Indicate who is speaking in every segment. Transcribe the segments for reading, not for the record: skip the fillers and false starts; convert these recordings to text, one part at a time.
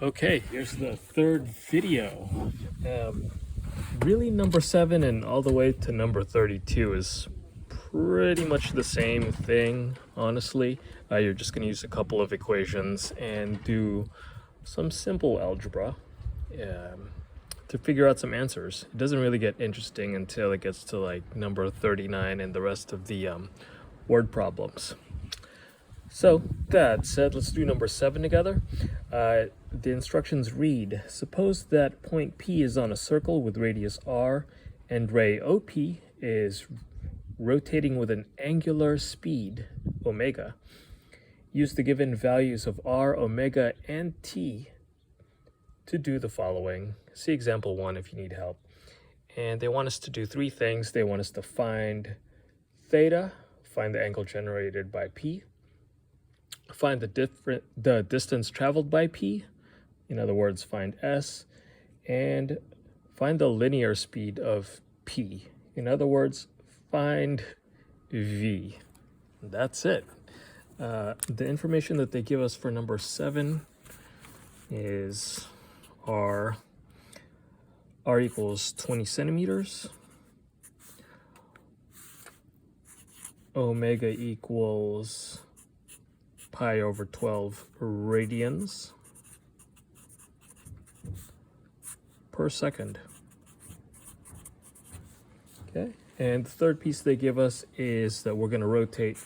Speaker 1: Okay, here's the third video. Really, number 7 and all the way to number 32 is pretty much the same thing, honestly. You're just going to use a couple of equations and do some simple algebra to figure out some answers. It doesn't really get interesting until it gets to like number 39 and the rest of the word problems. So that said, let's do number 7 together. The instructions read, suppose that point P is on a circle with radius r and ray OP is rotating with an angular speed, omega. Use the given values of r, omega, and t to do the following. See example 1 if you need help. And they want us to do 3 things. They want us to find theta, find the angle generated by P, find the distance traveled by P, in other words, find S, and find the linear speed of P. In other words, find V. That's it. The information that they give us for number 7 is R equals 20 centimeters, omega equals pi over 12 radians per second. Okay, and the third piece they give us is that we're going to rotate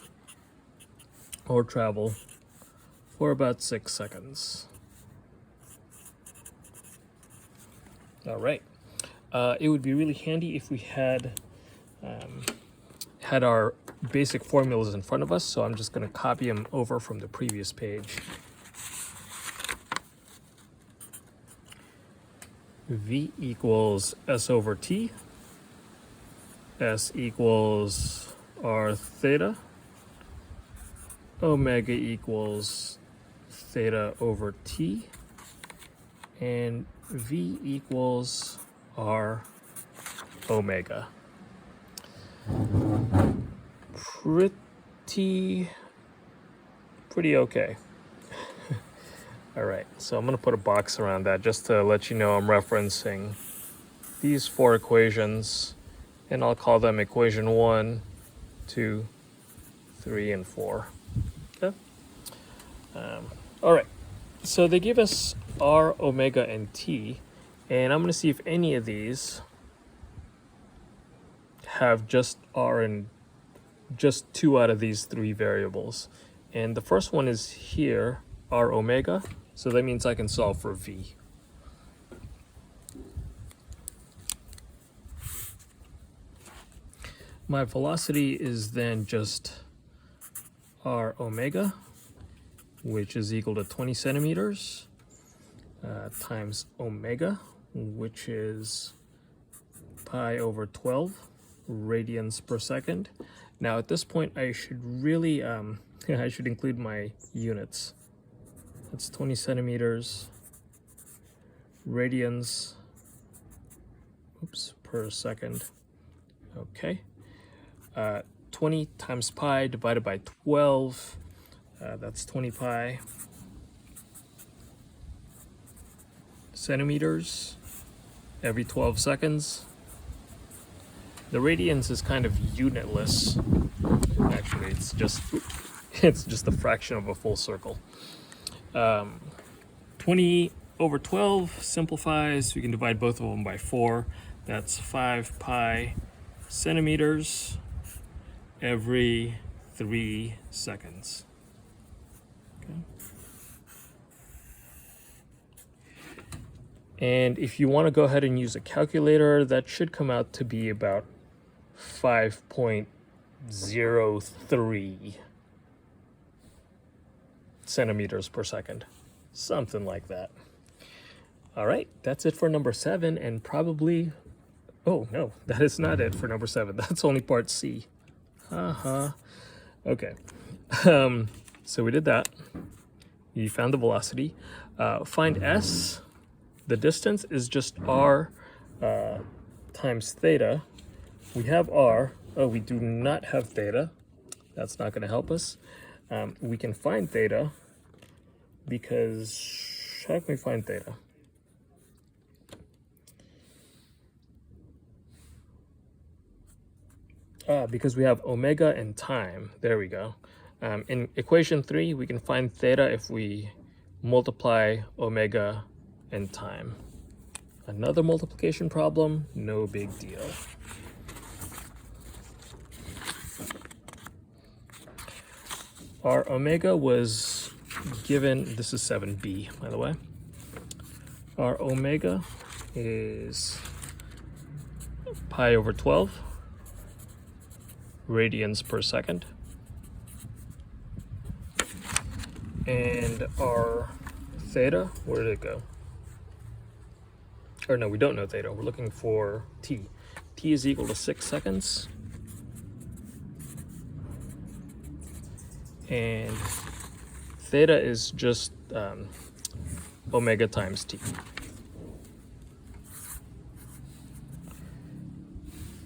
Speaker 1: or travel for about 6 seconds. All right. It would be really handy if we had our basic formulas in front of us, so I'm just going to copy them over from the previous page. V equals S over T, S equals R theta, omega equals theta over T, and V equals R omega. Pretty okay. All right, so I'm going to put a box around that just to let you know I'm referencing these 4 equations, and I'll call them equation 1, 2, 3, and 4. Okay. All right, so they give us R, omega, and T, and I'm going to see if any of these have just R and just 2 out of these 3 variables. And the first one is here, R omega, so that means I can solve for V. My velocity is then just R omega, which is equal to 20 centimeters times omega, which is pi over 12 radians per second. Now at this point I should really I should include my units. That's 20 centimeters radians per second. Okay, 20 times pi divided by 12, that's 20 pi centimeters every 12 seconds. The radians is kind of unitless. Actually, it's just a fraction of a full circle. 20 over 12 simplifies. We can divide both of them by 4. That's 5 pi centimeters every 3 seconds. Okay. And if you want to go ahead and use a calculator, that should come out to be about 5.03 centimeters per second, something like that. All right, that's it for number 7, and probably, oh no, that is not it for number 7. That's only part C. Okay, so we did that. You found the velocity. Find S. The distance is just R times theta. We have R. Oh, we do not have theta. That's not going to help us. We can find theta because how can we find theta? Because we have omega and time. There we go. In equation 3, we can find theta if we multiply omega and time. Another multiplication problem, no big deal. Our omega was given, this is 7b, by the way. Our omega is pi over 12 radians per second. And our theta, where did it go? Or no, we don't know theta. We're looking for t. T is equal to 6 seconds. And theta is just omega times t.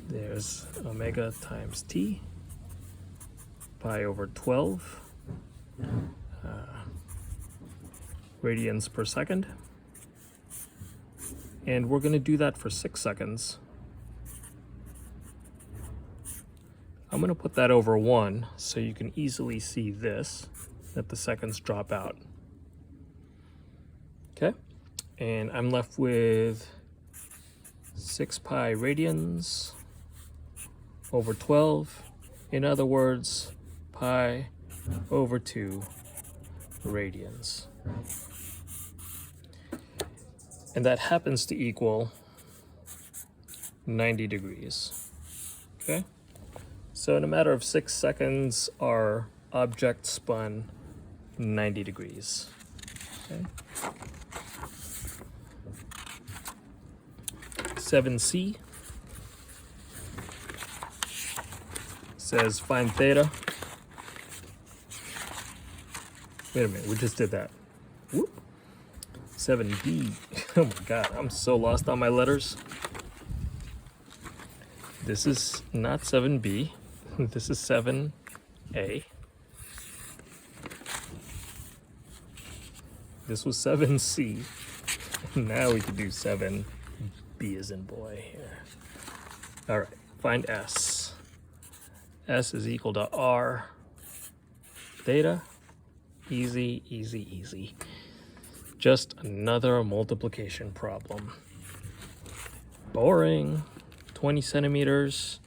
Speaker 1: There's omega times t, pi over 12 radians per second. And we're going to do that for 6 seconds. I'm going to put that over 1 so you can easily see this, that the seconds drop out. Okay, and I'm left with 6 pi radians over 12. In other words, pi over 2 radians. And that happens to equal 90 degrees. Okay? So in a matter of 6 seconds, our object spun 90 degrees. Okay? 7c says find theta. Wait a minute, we just did that. Whoop. 7b. Oh my god, I'm so lost on my letters. This is not 7b. This is 7a. This was 7c. Now we can do 7b as in boy here. All right, find s. S is equal to r theta. Easy, easy, easy. Just another multiplication problem. Boring. 20 centimeters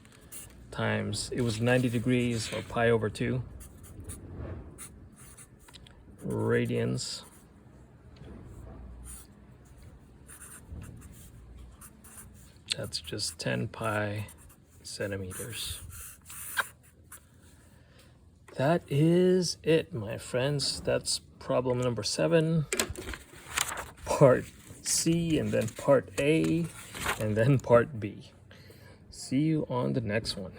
Speaker 1: times, it was 90 degrees, or pi over 2 radians. That's just 10 pi centimeters. That is it, my friends. That's problem number 7, part C, and then part A, and then part B. See you on the next one.